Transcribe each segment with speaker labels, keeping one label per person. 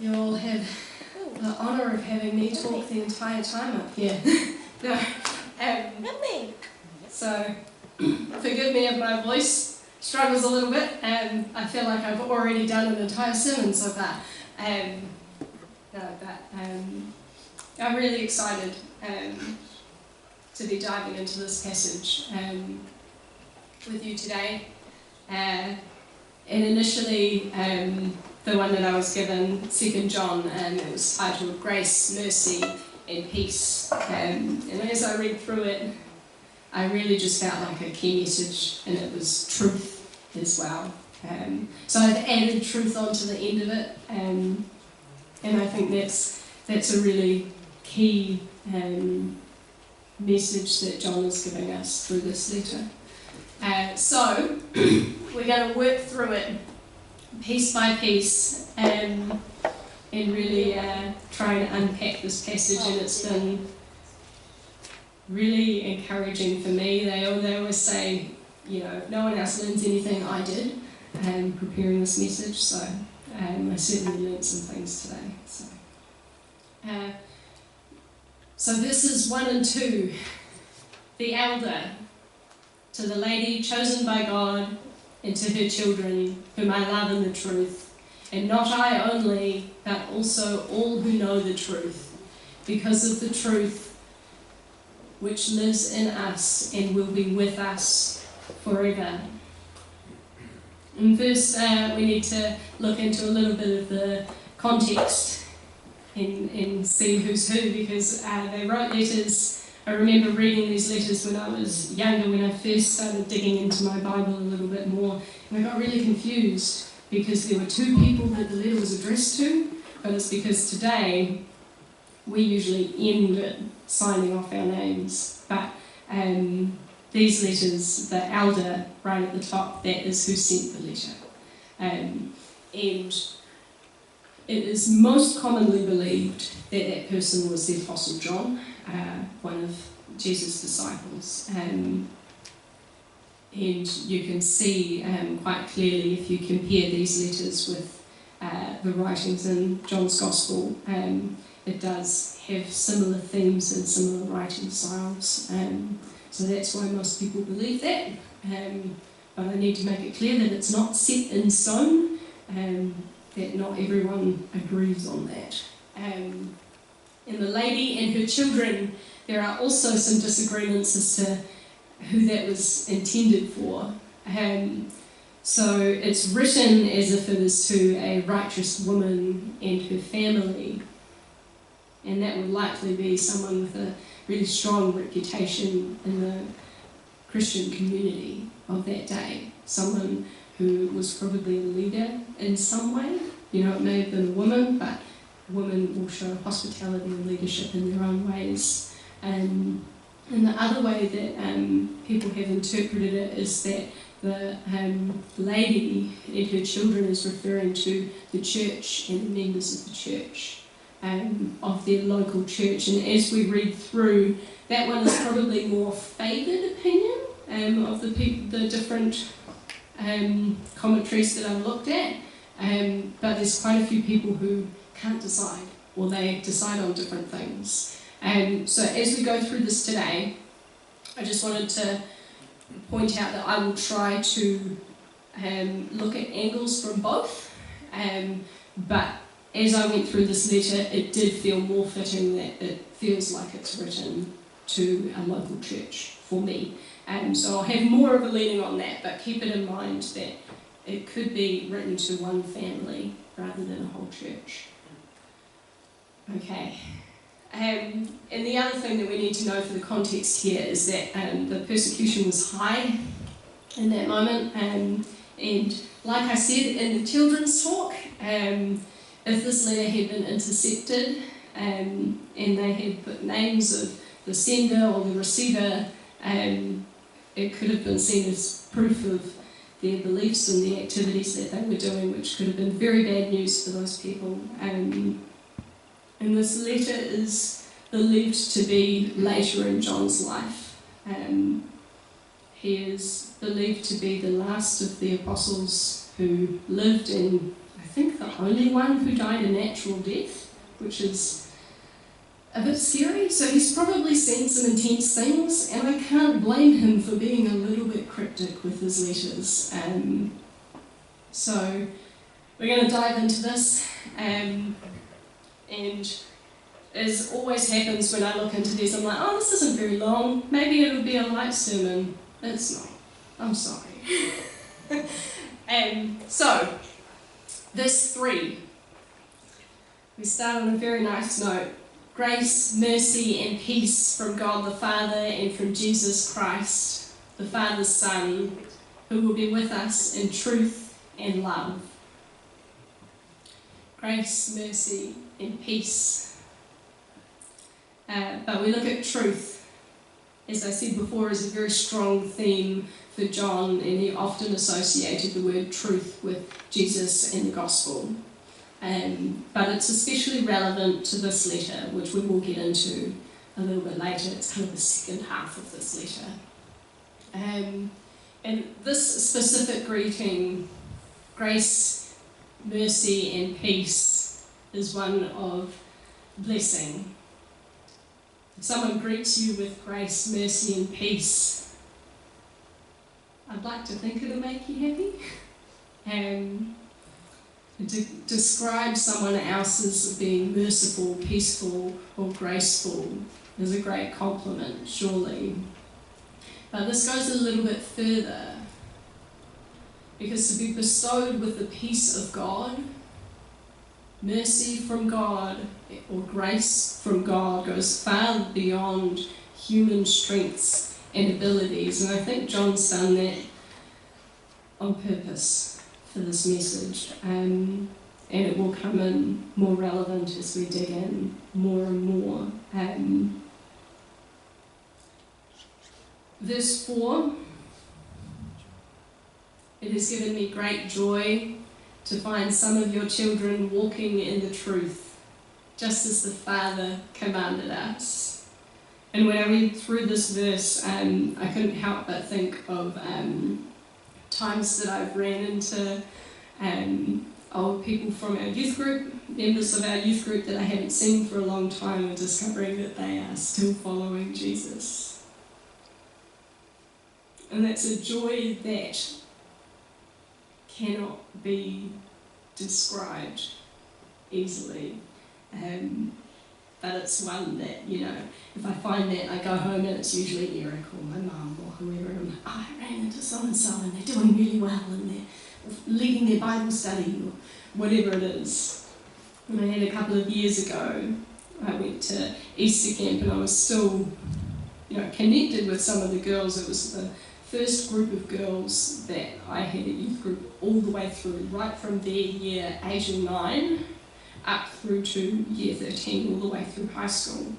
Speaker 1: You all have the honour of having me talk the entire time up here. No, so forgive me if my voice struggles a little bit. I feel like I've already done an entire sermon so far. I'm really excited to be diving into this passage with you today. And initially, the one that I was given, 2 John, it was titled Grace, Mercy and Peace. And as I read through it, I really just felt like a key message, and it was truth as well. So I've added truth onto the end of it, and I think that's a really key message that John is giving us through this letter. So we're going to work through it piece by piece and really try and unpack this passage, and it's been really encouraging for me. They always say, if no one else learns anything, I did preparing this message, so I certainly learned some things today. So verses 1 and 2, the elder, to the lady chosen by God, and to her children, whom I love in the truth, and not I only, but also all who know the truth, because of the truth which lives in us and will be with us forever. And first, we need to look into a little bit of the context and see who's who, because they wrote letters. I remember reading these letters when I was younger, when I first started digging into my Bible a little bit more, and I got really confused because there were two people that the letter was addressed to, but it's because today we usually end it signing off our names. But these letters, the elder right at the top, that is who sent the letter. And it is most commonly believed that that person was the Apostle John, one of Jesus' disciples. And you can see quite clearly, if you compare these letters with the writings in John's Gospel, it does have similar themes and similar writing styles. So that's why most people believe that. But I need to make it clear that it's not set in stone, that not everyone agrees on that. In the lady and her children, there are also some disagreements as to who that was intended for. So it's written as if it is to a righteous woman and her family, and that would likely be someone with a really strong reputation in the Christian community of that day, someone who was probably a leader in some way. It may have been a woman, but women will show hospitality and leadership in their own ways. And the other way that people have interpreted it is that the lady and her children is referring to the church and the members of the church, of their local church. And as we read through, that one is probably more favoured opinion of the different commentaries that I've looked at. But there's quite a few people who can't decide, or they decide on different things. So as we go through this today, I just wanted to point out that I will try to look at angles from both, but as I went through this letter, it did feel more fitting that it feels like it's written to a local church for me. So I'll have more of a leaning on that, but keep it in mind that it could be written to one family rather than a whole church. Okay. And the other thing that we need to know for the context here is that the persecution was high in that moment. And like I said in the children's talk, if this letter had been intercepted and they had put names of the sender or the receiver, it could have been seen as proof of their beliefs and the activities that they were doing, which could have been very bad news for those people. And this letter is believed to be later in John's life. He is believed to be the last of the apostles who lived, and I think, the only one who died a natural death, which is a bit scary. So he's probably seen some intense things, and I can't blame him for being a little bit cryptic with his letters. So we're going to dive into this, and as always happens when I look into these, I'm like, oh, this isn't very long, maybe it'll be a light sermon. It's not. I'm sorry. So, verse 3. We start on a very nice note. Grace, mercy, and peace from God the Father and from Jesus Christ, the Father's Son, who will be with us in truth and love. Grace, mercy, and peace. But we look at truth, as I said before, as a very strong theme for John, and he often associated the word truth with Jesus and the gospel. But it's especially relevant to this letter, which we will get into a little bit later. It's kind of the second half of this letter. And this specific greeting, grace, mercy, and peace, is one of blessing. If someone greets you with grace, mercy, and peace, I'd like to think it'll make you happy. To describe someone else as being merciful, peaceful, or graceful is a great compliment, surely. But this goes a little bit further, because to be bestowed with the peace of God, mercy from God, or grace from God, goes far beyond human strengths and abilities. And I think John's done that on purpose for this message, and it will come in more relevant as we dig in more and more. Verse 4, it has given me great joy to find some of your children walking in the truth, just as the Father commanded us. And when I read through this verse, I couldn't help but think of times that I've ran into old people from our youth group, members of our youth group that I haven't seen for a long time, and discovering that they are still following Jesus. And that's a joy that cannot be described easily. But it's one that, if I find that, I go home and it's usually Eric or my mum or whoever, and I'm like, oh, I ran into so-and-so and they're doing really well and they're leading their Bible study or whatever it is. And I had a couple of years ago, I went to Easter camp and I was still, connected with some of the girls. It was the first group of girls that I had at youth group all the way through, right from their year 8 or 9 up through to year 13, all the way through high school.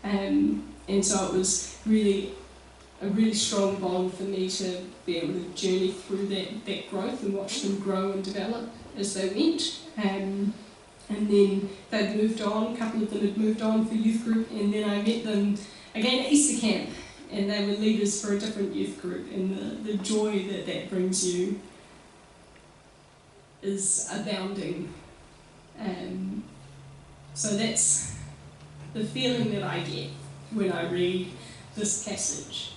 Speaker 1: And so it was really a really strong bond for me to be able to journey through that growth and watch them grow and develop as they went. And then they'd moved on, a couple of them had moved on for youth group, and then I met them again at Easter camp, and they were leaders for a different youth group, and the joy that brings you is abounding. So that's the feeling that I get when I read this passage.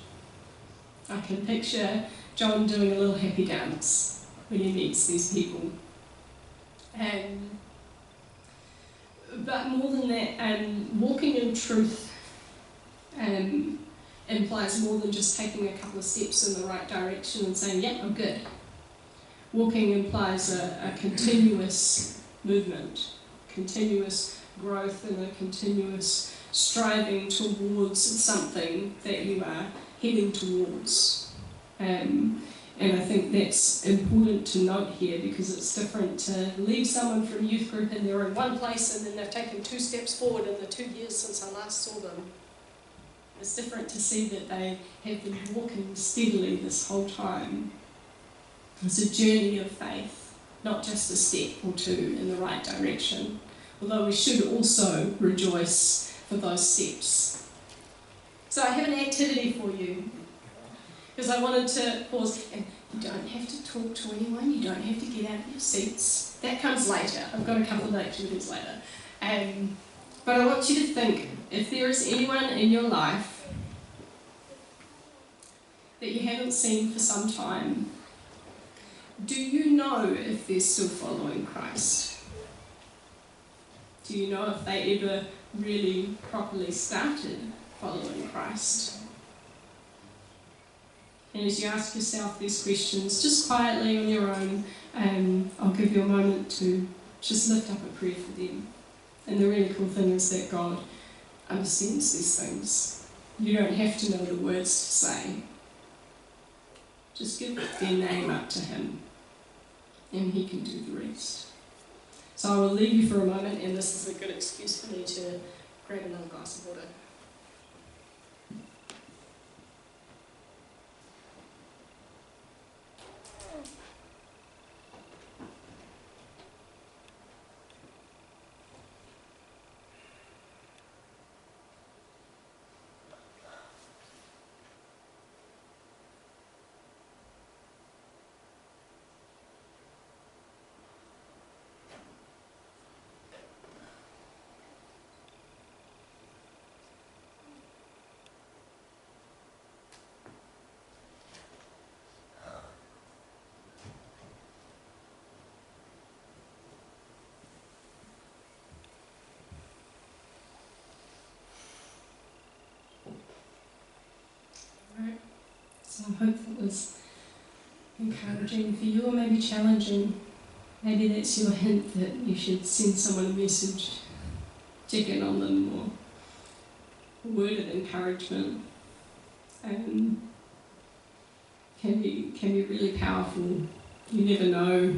Speaker 1: I can picture John doing a little happy dance when he meets these people. But more than that, walking in truth implies more than just taking a couple of steps in the right direction and saying, yep, I'm good. Walking implies a continuous movement, continuous growth, and a continuous striving towards something that you are heading towards. And I think that's important to note here, because it's different to leave someone from youth group and they're in one place and then they've taken 2 steps forward in the 2 years since I last saw them. It's different to see that they have been walking steadily this whole time. It's a journey of faith, not just a step or 2 in the right direction, although we should also rejoice for those steps. So I have an activity for you, because I wanted to pause, and You don't have to talk to anyone. You don't have to get out of your seats. That comes later. I've got a couple of activities later. But I want you to think, if there is anyone in your life that you haven't seen for some time, do you know if they're still following Christ? Do you know if they ever really properly started following Christ? And as you ask yourself these questions, just quietly on your own, I'll give you a moment to just lift up a prayer for them. And the really cool thing is that God understands these things. You don't have to know the words to say. Just give their name up to Him, and He can do the rest. So I will leave you for a moment, and this is a good excuse for me to grab another glass of water. Right. So I hope that was encouraging for you, or maybe challenging. Maybe that's your hint that you should send someone a message, check in on them, or a word of encouragement. Can be really powerful. You never know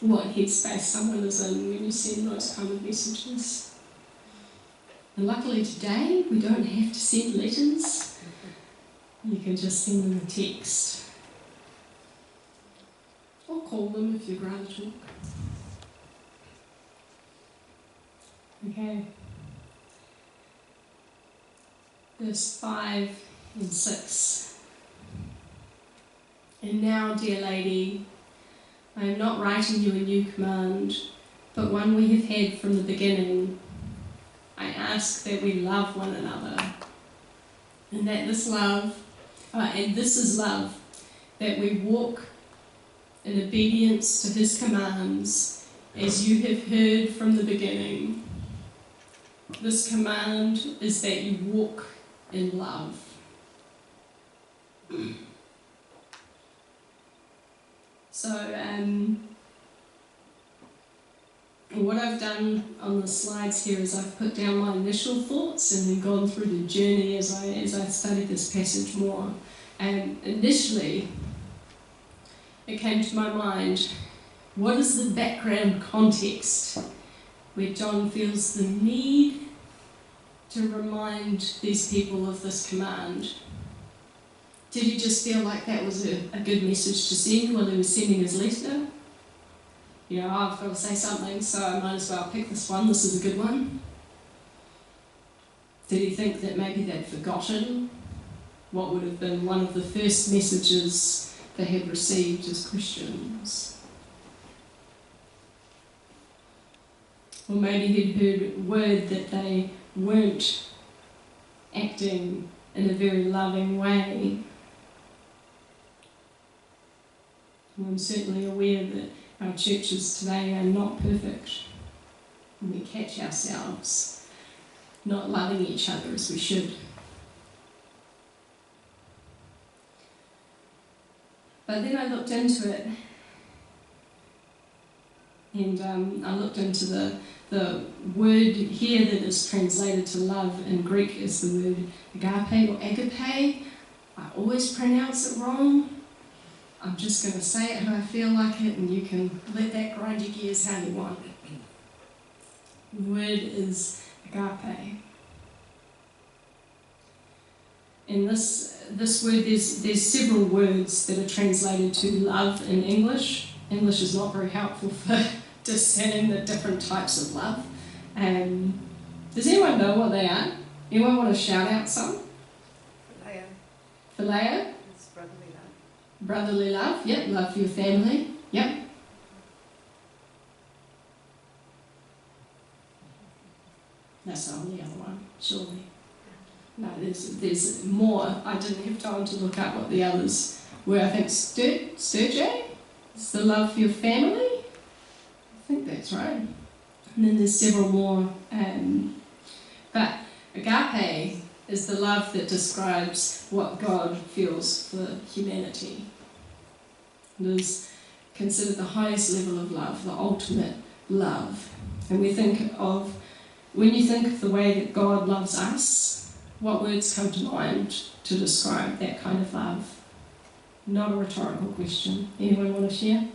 Speaker 1: what headspace someone is in when you send those kind of messages. And luckily today we don't have to send letters. You can just send them a text. Or call them if you'd rather talk. Okay. Verse 5 and 6. And now, dear lady, I am not writing you a new command, but one we have had from the beginning. I ask that we love one another, and that this is love, that we walk in obedience to His commands, as you have heard from the beginning. This command is that you walk in love. So, what I've done on the slides here is I've put down my initial thoughts and then gone through the journey as I studied this passage more. And initially, it came to my mind, what is the background context where John feels the need to remind these people of this command? Did he just feel like that was a good message to send while he was sending his letter? You know, I've got to say something, so I might as well pick this one. This is a good one. Did he think that maybe they'd forgotten what would have been one of the first messages they had received as Christians? Or maybe he'd heard word that they weren't acting in a very loving way. I'm certainly aware that our churches today are not perfect. And we catch ourselves not loving each other as we should. But then I looked into it, and I looked into the word here that is translated to love in Greek is the word agape or agape. I always pronounce it wrong. I'm just going to say it how I feel like it, and you can let that grind your gears how you want. The word is agape. In this word, there's several words that are translated to love in English. English is not very helpful for discerning the different types of love. Does anyone know what they are? Anyone want to shout out some?
Speaker 2: Phileo.
Speaker 1: Phileo?
Speaker 2: It's brotherly love.
Speaker 1: Brotherly love, yep. Love for your family, yep. That's the only other one, surely. No, there's more. I didn't have time to look up what the others were. I think Sturge is the love for your family. I think that's right. And then there's several more. But agape is the love that describes what God feels for humanity. It is considered the highest level of love, the ultimate love. And we think of, when you think of the way that God loves us, what words come to mind to describe that kind of love? Not a rhetorical question. Anyone want to share?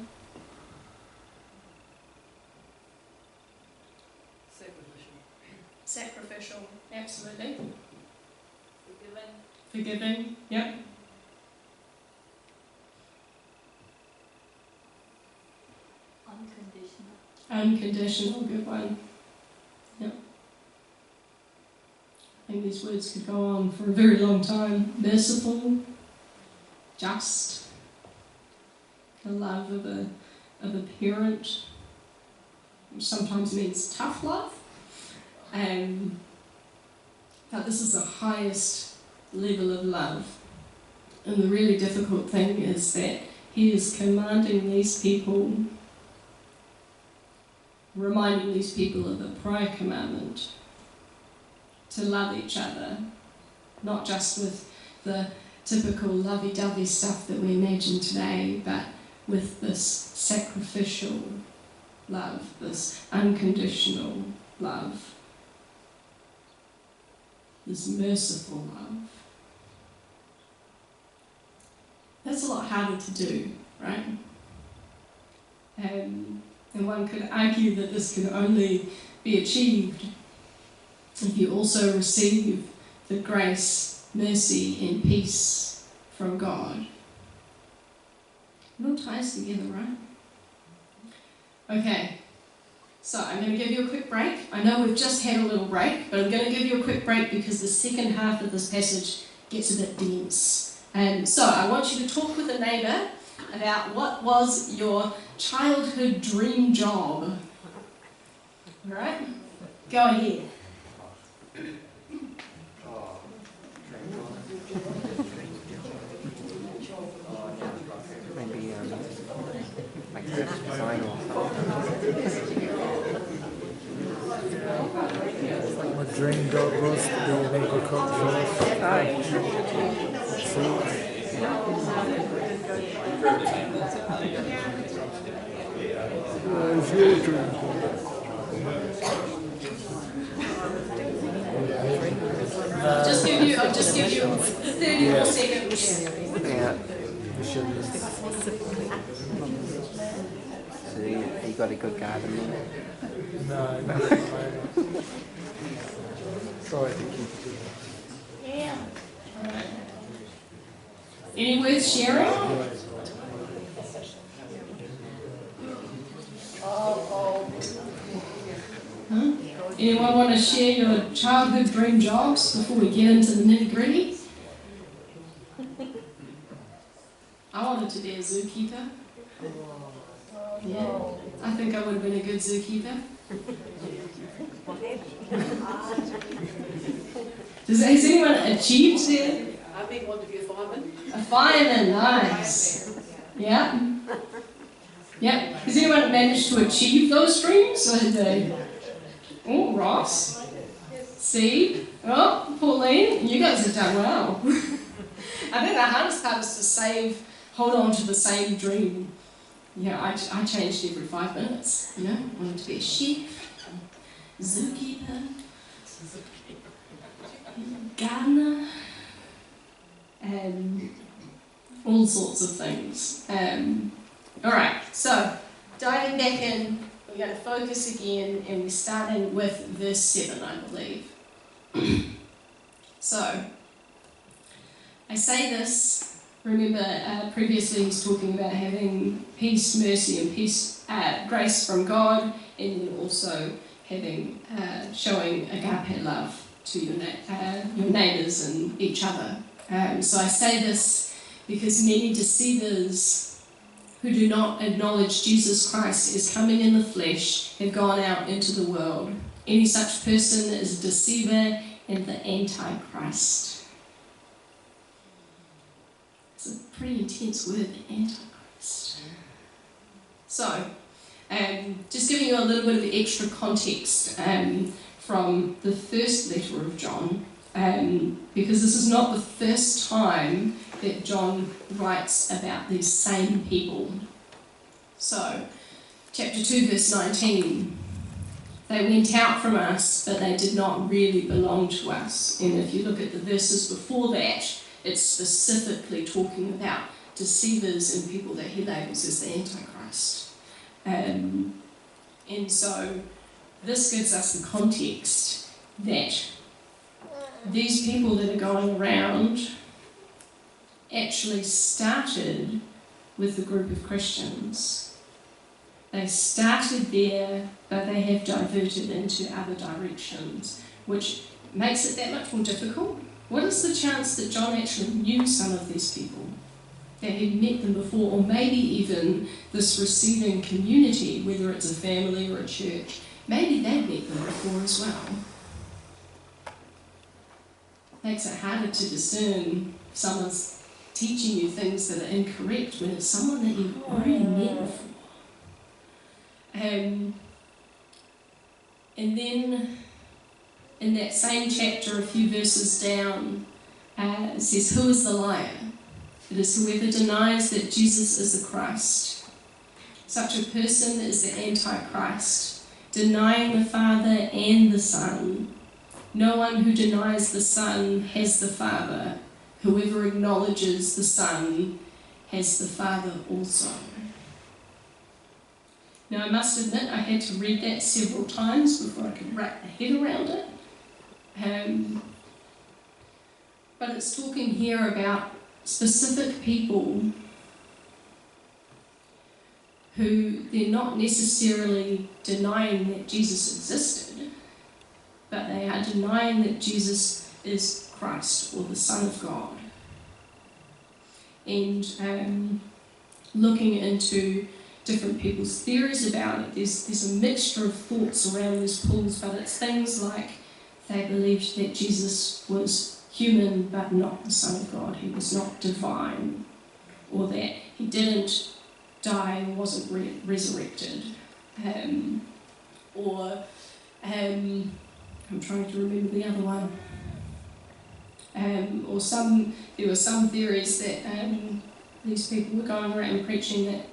Speaker 1: Sacrificial, absolutely. Forgiving, yep. Unconditional, good one. Yep. I think these words could go on for a very long time. Merciful, just, the love of a parent, which sometimes means tough love. But this is the highest level of love. And the really difficult thing is that he is commanding these people, reminding these people of the prior commandment, to love each other, not just with the typical lovey-dovey stuff that we imagine today, but with this sacrificial love, this unconditional love, this merciful love. That's a lot harder to do, right? And one could argue that this can only be achieved if you also receive the grace, mercy, and peace from God. It all ties together, right? Okay, so I'm going to give you a quick break. I know we've just had a little break, but I'm going to give you a quick break because the second half of this passage gets a bit dense. So I want you to talk with a neighbour about what was your childhood dream job. All right? Go ahead.
Speaker 2: Maybe like graphic design or something.
Speaker 3: My dream job was to be an agriculturalist. What was your dream job?
Speaker 1: I'll just give you 30 more seconds.
Speaker 2: Yeah. So you got a good garden there?
Speaker 3: No. Sorry to keep it doing.
Speaker 1: Yeah. Any words sharing? Huh? Anyone want to share your childhood dream jobs before we get into the nitty-gritty? I wanted to be a zookeeper. Yeah, I think I would have been a good zookeeper. Has anyone achieved their...
Speaker 4: I think want to be a fireman.
Speaker 1: A fireman, nice. Yeah. Yeah. Has anyone managed to achieve those dreams? Or did they... Oh, Ross. See? Oh, Pauline, you guys have done well. I think the hardest part is to hold on to the same dream. Yeah, I changed every 5 minutes, you know. I wanted to be a chef, zookeeper, gardener, and all sorts of things. Alright, so diving back in, we're going to focus again, and we're starting with verse 7, I believe. So, I say this, remember previously he's talking about having peace, mercy, and peace, grace from God, and then also having showing agape love to your neighbours and each other. So I say this because many deceivers who do not acknowledge Jesus Christ as coming in the flesh have gone out into the world. Any such person is a deceiver and the Antichrist. It's a pretty intense word, the Antichrist. So, just giving you a little bit of extra context from the first letter of John, because this is not the first time that John writes about these same people. So, chapter 2, verse 19. They went out from us, but they did not really belong to us. And if you look at the verses before that, it's specifically talking about deceivers and people that he labels as the Antichrist. And so this gives us the context that these people that are going around actually started with a group of Christians. They started there, but they have diverted into other directions, which makes it that much more difficult. What is the chance that John actually knew some of these people, that he'd met them before, or maybe even this receiving community, whether it's a family or a church, maybe they'd met them before as well? Makes it harder to discern if someone's teaching you things that are incorrect when it's someone that you've already met before. And then in that same chapter, a few verses down, it says, "Who is the liar? It is whoever denies that Jesus is the Christ. Such a person is the Antichrist, denying the Father and the Son. No one who denies the Son has the Father. Whoever acknowledges the Son has the Father also." Now, I must admit, I had to read that several times before I could wrap my head around it. But it's talking here about specific people who they're not necessarily denying that Jesus existed, but they are denying that Jesus is Christ or the Son of God. And looking into different people's theories about it, there's a mixture of thoughts around these pools, but it's things like they believed that Jesus was human but not the Son of God, he was not divine, or that he didn't die and wasn't resurrected, or I'm trying to remember the other one, there were some theories that these people were going around preaching that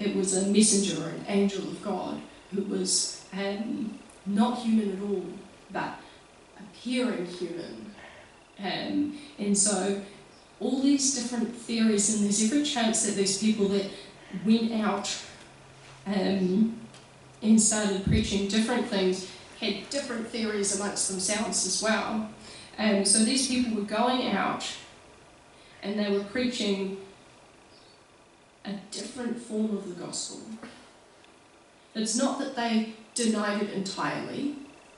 Speaker 1: it was a messenger or an angel of God who was not human at all, but appearing human. And so all these different theories, and there's every chance that these people that went out and started preaching different things had different theories amongst themselves as well. So these people were going out and they were preaching a different form of the gospel. It's not that they denied it entirely,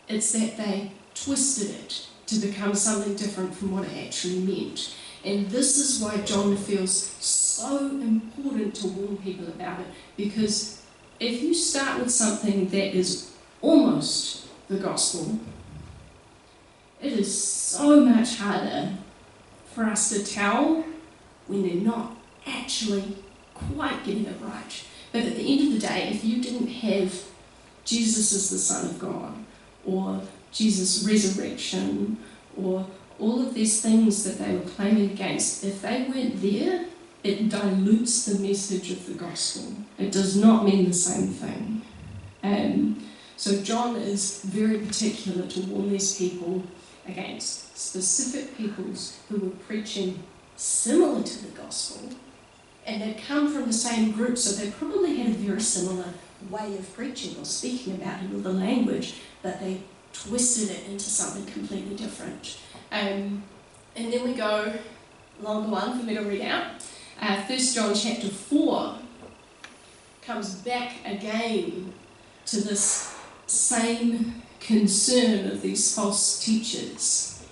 Speaker 1: it's that they twisted it to become something different from what it actually meant. And this is why John feels so important to warn people about it, because if you start with something that is almost the gospel, it is so much harder for us to tell when they're not actually quite getting it right. But at the end of the day, if you didn't have Jesus as the Son of God, or Jesus' resurrection, or all of these things that they were claiming against, if they weren't there, it dilutes the message of the gospel. It does not mean the same thing. So John is very particular to warn these people against specific peoples who were preaching similar to the gospel, and they'd come from the same group, so they probably had a very similar way of preaching or speaking about it, or the language, but they twisted it into something completely different. And then we go along the one for me to read out. 1 John chapter 4 comes back again to this same concern of these false teachers.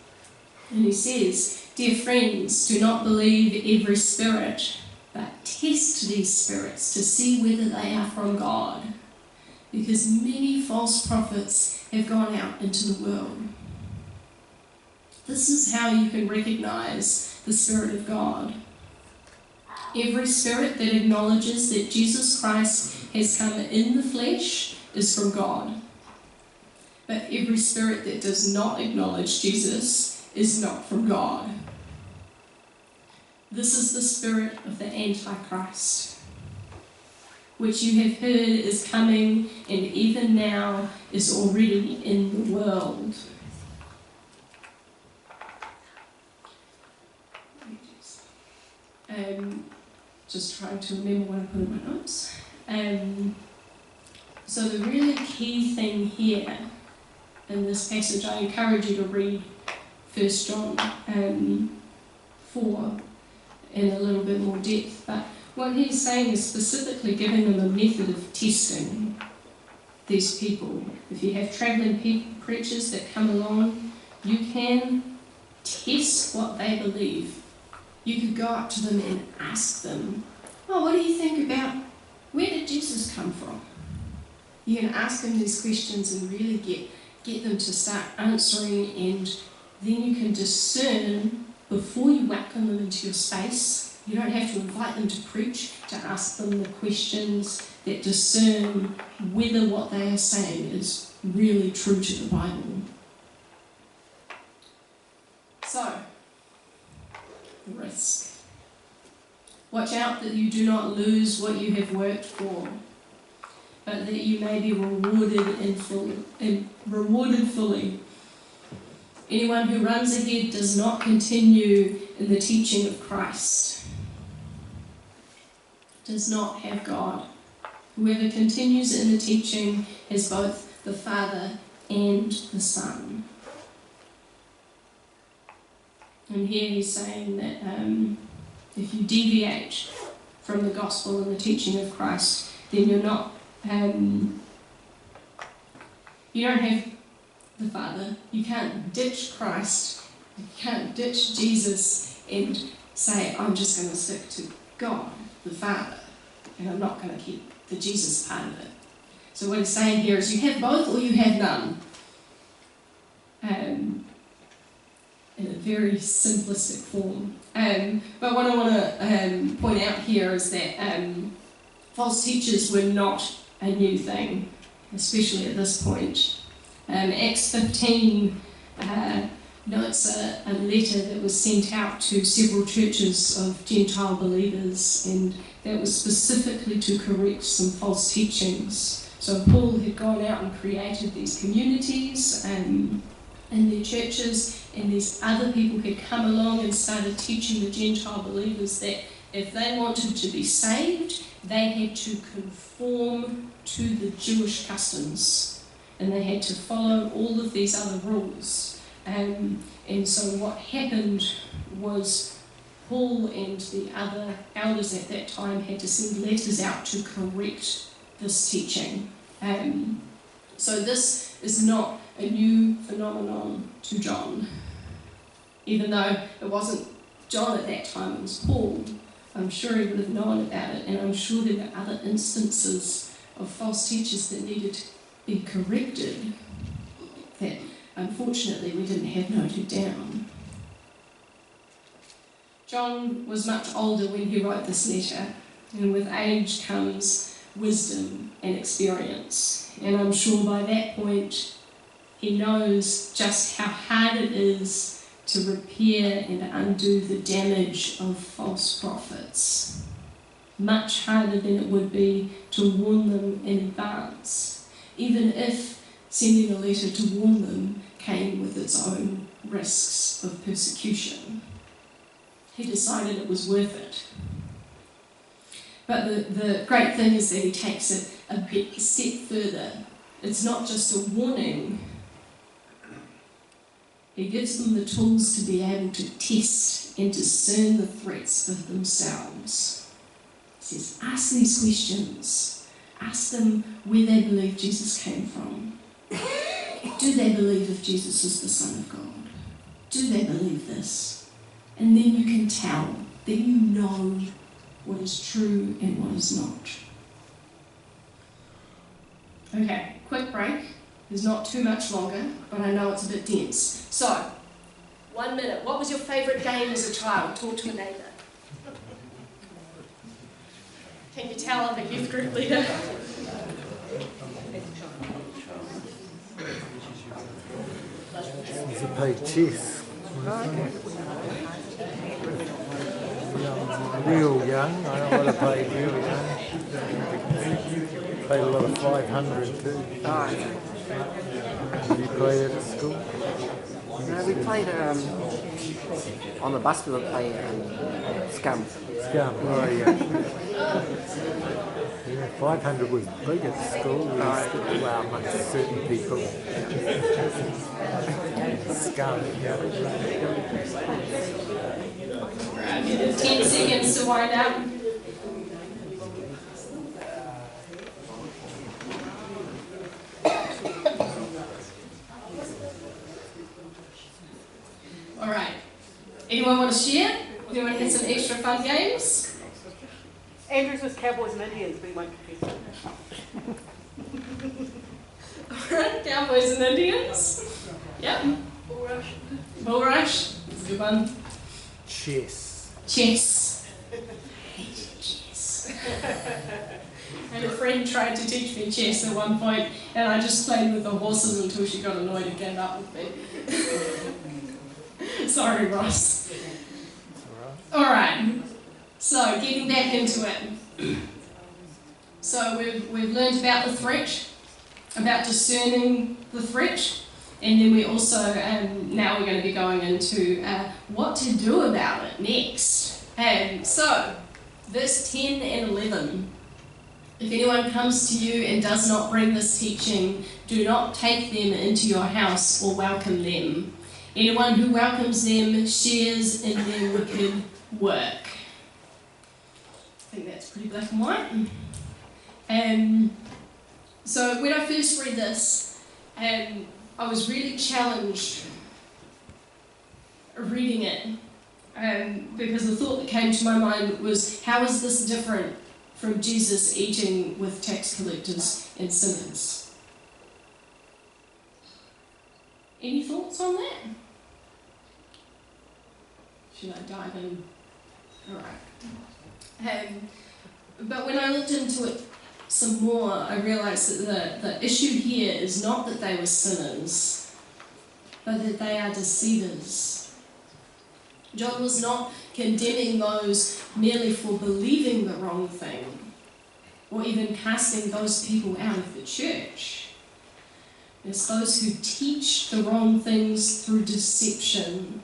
Speaker 1: And he says, Dear friends, do not believe every spirit, but test these spirits to see whether they are from God, because many false prophets have gone out into the world. This is how you can recognize the Spirit of God. Every spirit that acknowledges that Jesus Christ has come in the flesh is from God. But every spirit that does not acknowledge Jesus is not from God. This is the spirit of the Antichrist, which you have heard is coming and even now is already in the world. Just trying to remember what I put in my notes. So the really key thing here in this passage, I encourage you to read 1 John 4 in a little bit more depth. But what he's saying is specifically giving them a method of testing these people. If you have travelling preachers that come along, you can test what they believe. You could go up to them and ask them, oh, what do you think about, where did Jesus come from? You can ask them these questions and really get them to start answering, and then you can discern before you welcome them into your space. You don't have to invite them to preach, to ask them the questions that discern whether what they are saying is really true to the Bible. So, risk. Watch out that you do not lose what you have worked for, but that you may be rewarded fully. Anyone who runs ahead does not continue in the teaching of Christ, does not have God. Whoever continues in the teaching has both the Father and the Son. And here he's saying that if you deviate from the gospel and the teaching of Christ, then you're not, you don't have the Father. You can't ditch Christ, you can't ditch Jesus and say, I'm just going to stick to God, the Father, and I'm not going to keep the Jesus part of it. So what he's saying here is you have both or you have none. In a very simplistic form. But what I want to point out here is that false teachers were not a new thing, especially at this point. Acts 15 notes a letter that was sent out to several churches of Gentile believers, and that was specifically to correct some false teachings. So Paul had gone out and created these communities in their churches, and these other people had come along and started teaching the Gentile believers that if they wanted to be saved, they had to conform to the Jewish customs, and they had to follow all of these other rules. And so what happened was Paul and the other elders at that time had to send letters out to correct this teaching. So this is not a new phenomenon to John. Even though it wasn't John at that time, it was Paul, I'm sure he would have known about it, and I'm sure there were other instances of false teachers that needed to be corrected that unfortunately we didn't have noted down. John was much older when he wrote this letter, and with age comes wisdom and experience. And I'm sure by that point he knows just how hard it is to repair and undo the damage of false prophets. Much harder than it would be to warn them in advance, even if sending a letter to warn them came with its own risks of persecution. He decided it was worth it. But the great thing is that he takes it a step further. It's not just a warning. He gives them the tools to be able to test and discern the threats for themselves. He says, ask these questions. Ask them where they believe Jesus came from. Do they believe if Jesus is the Son of God? Do they believe this? And then you can tell. Then you know what is true and what is not. Okay, quick break. There's not too much longer, but I know it's a bit dense. So, 1 minute. What was your favourite game as a child? Talk to a neighbour. Can you tell I'm a youth group leader?
Speaker 3: I played chess. Real young. I would have played real young. Played a lot of 500 too. Did you play that at school?
Speaker 2: No, we played on the bus. We would play Scum.
Speaker 3: Scum. Oh yeah. Yeah, 500 was big at school. Well, amongst certain people. Scum. Yeah.
Speaker 1: 10 seconds to wind up. Alright. Anyone want to share? Anyone had some extra fun games?
Speaker 4: Andrews was Cowboys and Indians, but he won't confess it.
Speaker 1: Alright, Cowboys and Indians. Yep. Bull Rush. That's a good one.
Speaker 3: Chess.
Speaker 1: Chess. I hated chess. And a friend tried to teach me chess at one point, and I just played with the horses until she got annoyed and gave up with me. Sorry, Ross. Alright, so getting back into it. So we've learned about the threat, about discerning the threat, and then we also, now we're going to be going into what to do about it next. So, verse 10 and 11. If anyone comes to you and does not bring this teaching, do not take them into your house or welcome them. Anyone who welcomes them shares in their wicked work. I think that's pretty black and white. So when I first read this, I was really challenged reading it, because the thought that came to my mind was, how is this different from Jesus eating with tax collectors and sinners? Any thoughts on that? Should I dive in? Alright. But when I looked into it some more, I realised that the issue here is not that they were sinners, but that they are deceivers. John was not condemning those merely for believing the wrong thing, or even casting those people out of the church. It's those who teach the wrong things through deception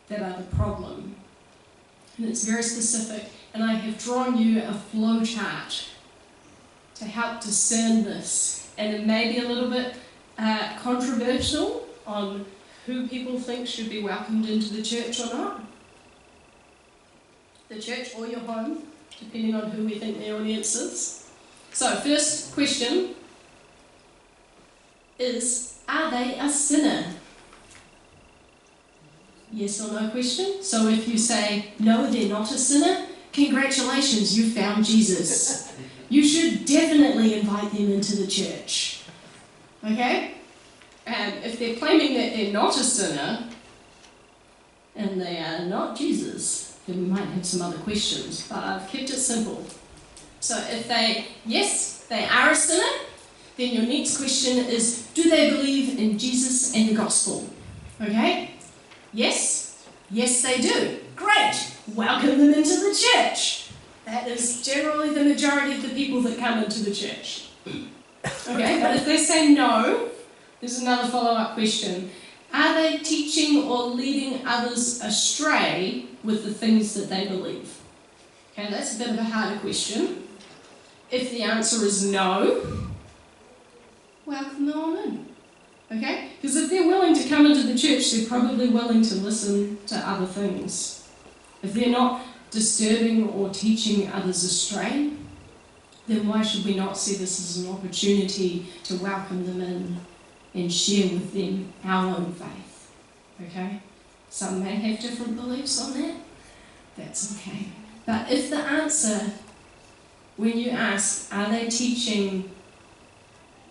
Speaker 1: that are the problem. And it's very specific, and I have drawn you a flow chart to help discern this. And it may be a little bit controversial on who people think should be welcomed into the church or not. The church or your home, depending on who we think the audience is. So, first question is, are they a sinner? Yes or no question. So if you say, no, they're not a sinner, congratulations, you found Jesus. You should definitely invite them into the church. Okay? And if they're claiming that they're not a sinner, and they are not Jesus, then we might have some other questions, but I've kept it simple. So if yes, they are a sinner, then your next question is, do they believe in Jesus and the gospel? Okay? Yes? Yes, they do. Great! Welcome them into the church. That is generally the majority of the people that come into the church. Okay, but if they say no, there's another follow-up question. Are they teaching or leading others astray with the things that they believe? Okay, that's a bit of a harder question. If the answer is no, welcome them on in. Okay? Because if they're willing to come into the church, they're probably willing to listen to other things. If they're not disturbing or teaching others astray, then why should we not see this as an opportunity to welcome them in and share with them our own faith? Okay? Some may have different beliefs on that. That's okay. But if the answer, when you ask, are they teaching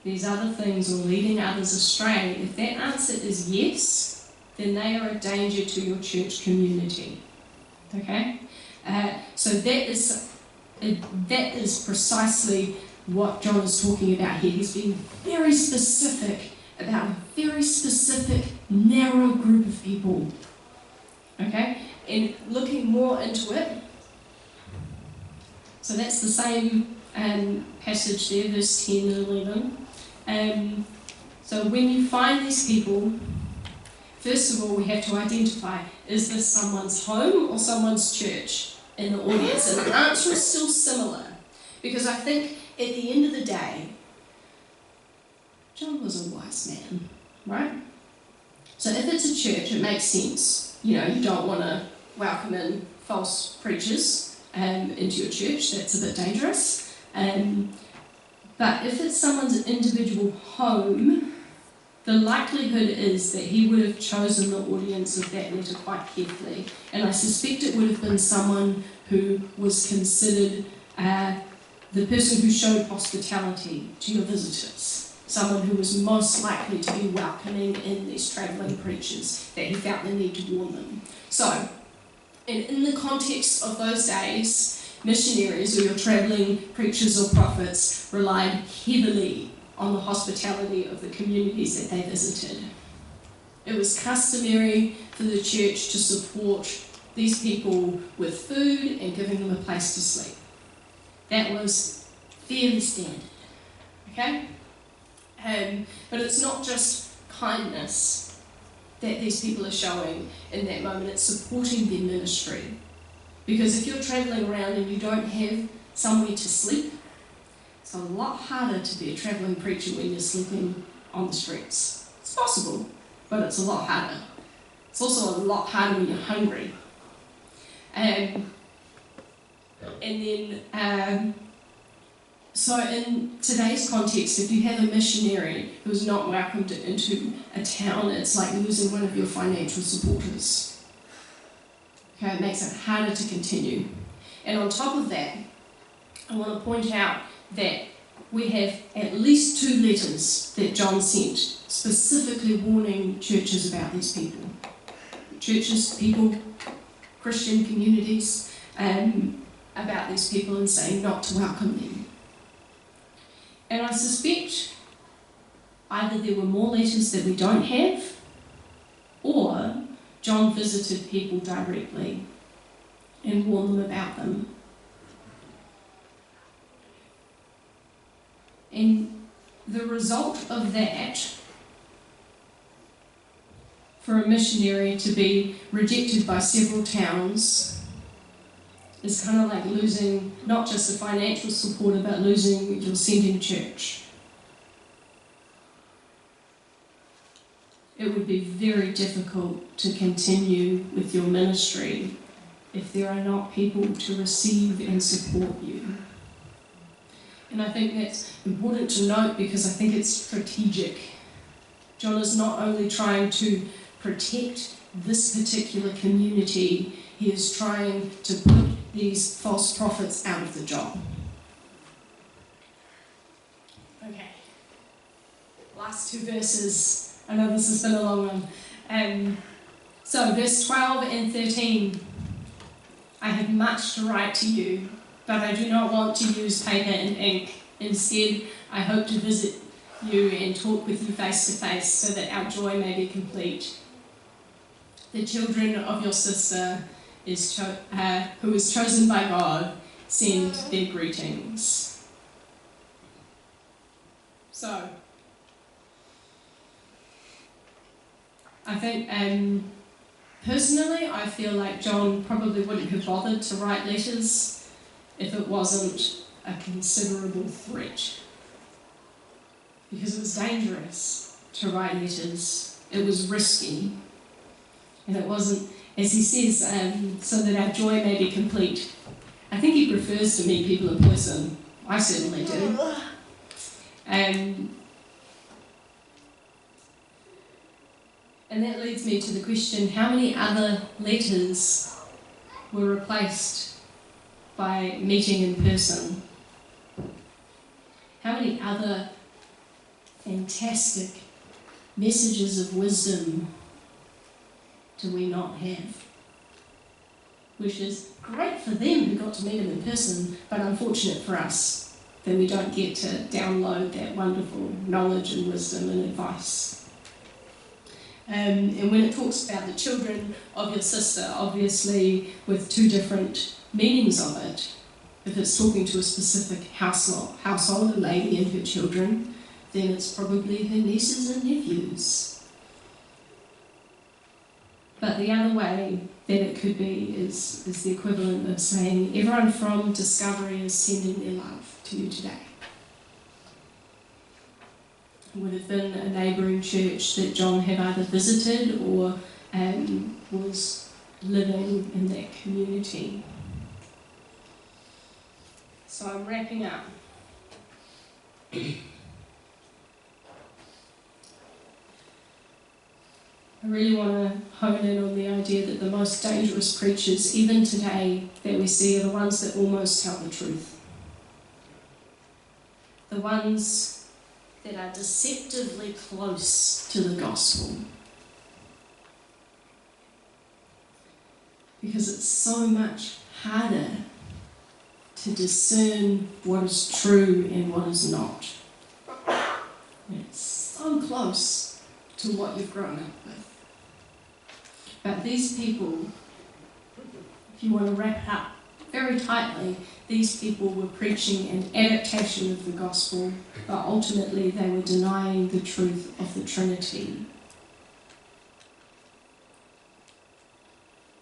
Speaker 1: these other things or leading others astray, if that answer is yes, then they are a danger to your church community. Okay? So that is precisely what John is talking about here. He's being very specific about a very specific, narrow group of people. Okay? And looking more into it, so that's the same passage there, verse 10 and 11. So when you find these people, first of all, we have to identify, is this someone's home or someone's church in the audience? And the answer is still similar, because I think at the end of the day, John was a wise man, right? So if it's a church, it makes sense. You know, you don't want to welcome in false preachers into your church. That's a bit dangerous. But if it's someone's individual home, the likelihood is that he would have chosen the audience of that letter quite carefully. And I suspect it would have been someone who was considered the person who showed hospitality to your visitors. Someone who was most likely to be welcoming in these travelling preachers, that he felt the need to warn them. So, in the context of those days, missionaries or your travelling preachers or prophets relied heavily on the hospitality of the communities that they visited. It was customary for the church to support these people with food and giving them a place to sleep. That was fairly standard. Okay? But it's not just kindness that these people are showing in that moment, it's supporting their ministry. Because if you're travelling around and you don't have somewhere to sleep, it's a lot harder to be a travelling preacher when you're sleeping on the streets. It's possible, but it's a lot harder. It's also a lot harder when you're hungry. And then, so in today's context, if you have a missionary who's not welcomed into a town, it's like losing one of your financial supporters. Okay, it makes it harder to continue. And on top of that, I want to point out that we have at least 2 letters that John sent specifically warning churches about these people. Churches, people, Christian communities, about these people and saying not to welcome them. And I suspect either there were more letters that we don't have, or John visited people directly and warned them about them. And the result of that, for a missionary to be rejected by several towns, is kind of like losing not just a financial supporter, but losing your sending church. It would be very difficult to continue with your ministry if there are not people to receive and support you. And I think that's important to note because I think it's strategic. John is not only trying to protect this particular community, he is trying to put these false prophets out of the job. Okay. Last 2 verses. I know this has been a long one. So verse 12 and 13. I have much to write to you, but I do not want to use paper and ink. Instead, I hope to visit you and talk with you face to face so that our joy may be complete. The children of your sister who is chosen by God, send their greetings. So, I think personally, I feel like John probably wouldn't have bothered to write letters if it wasn't a considerable threat. Because it was dangerous to write letters. It was risky. And it wasn't, as he says, so that our joy may be complete. I think he prefers to meet people in person. I certainly do. And that leads me to the question, how many other letters were replaced by meeting in person? How many other fantastic messages of wisdom do we not have? Which is great for them who got to meet him in person, but unfortunate for us that we don't get to download that wonderful knowledge and wisdom and advice. And when it talks about the children of your sister, obviously with two different meanings of it, if it's talking to a specific household, a lady and her children, then it's probably her nieces and nephews. But the other way that it could be is the equivalent of saying, everyone from Discovery is sending their love to you today. It would have been a neighbouring church that John had either visited or was living in that community. So I'm wrapping up. I really want to hone in on the idea that the most dangerous preachers, even today, that we see are the ones that almost tell the truth. The ones that are deceptively close to the gospel. Because it's so much harder to discern what is true and what is not. It's so close to what you've grown up with. But these people, if you want to wrap it up very tightly, these people were preaching an adaptation of the gospel, but ultimately they were denying the truth of the Trinity.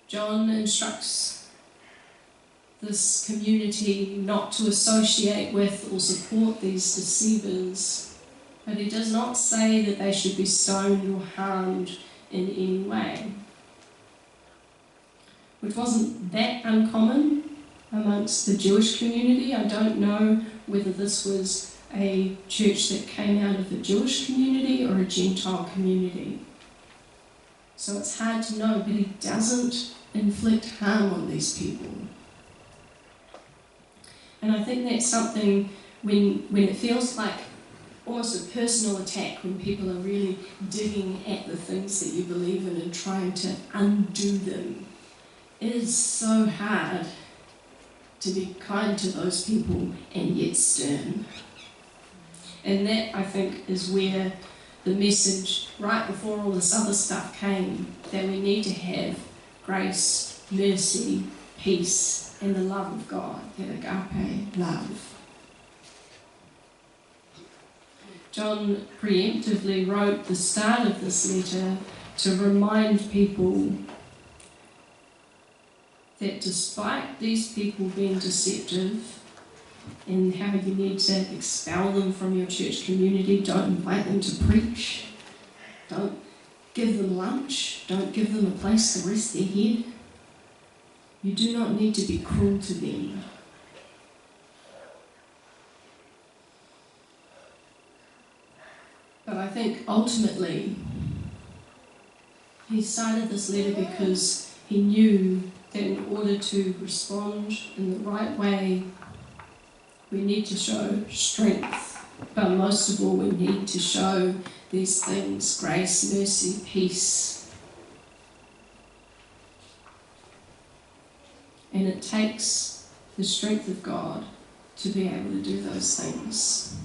Speaker 1: John instructs this community not to associate with or support these deceivers, but he does not say that they should be stoned or harmed in any way, which wasn't that uncommon amongst the Jewish community. I don't know whether this was a church that came out of the Jewish community or a Gentile community. So it's hard to know, but he doesn't inflict harm on these people. And I think that's something when it feels like almost a personal attack, when people are really digging at the things that you believe in and trying to undo them. It is so hard to be kind to those people and yet stern. And that, I think, is where the message right before all this other stuff came, that we need to have grace, mercy, peace, and the love of God, that agape love. John preemptively wrote the start of this letter to remind people that despite these people being deceptive and how you need to expel them from your church community, don't invite them to preach, don't give them lunch, don't give them a place to rest their head. You do not need to be cruel to them. But I think ultimately he started this letter because he knew that in order to respond in the right way, we need to show strength, but most of all we need to show these things: grace, mercy, peace. And it takes the strength of God to be able to do those things.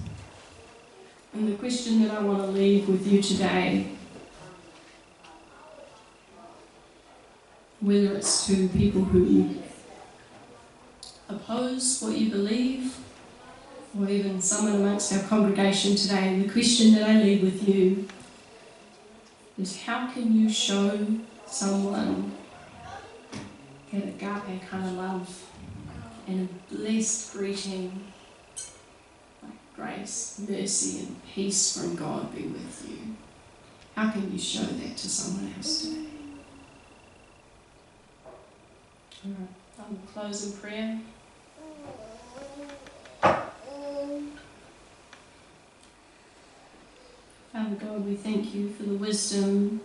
Speaker 1: And the question that I want to leave with you today, whether it's to people who oppose what you believe, or even someone amongst our congregation today, the question that I leave with you is, how can you show someone that agape kind of love and a blessed greeting, like grace, mercy and peace from God be with you? How can you show that to someone else today? All right, I'll close in prayer. Father God, we thank you for the wisdom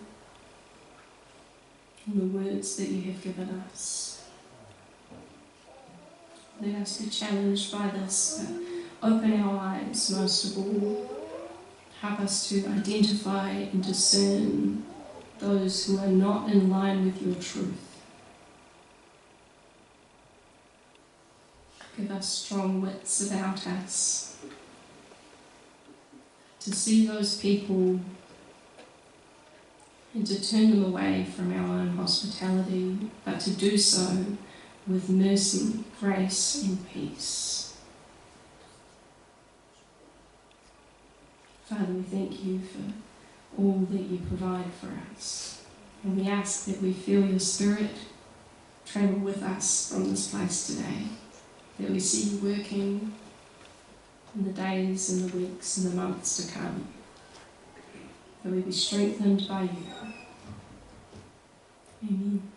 Speaker 1: in the words that you have given us. Let us be challenged by this, but open our eyes most of all. Help us to identify and discern those who are not in line with your truth. Give us strong wits about us to see those people and to turn them away from our own hospitality, but to do so with mercy, grace and peace. Father, we thank you for all that you provide for us. And we ask that we feel your Spirit travel with us from this place today, that we see you working in the days and the weeks and the months to come, that we be strengthened by you. Amen.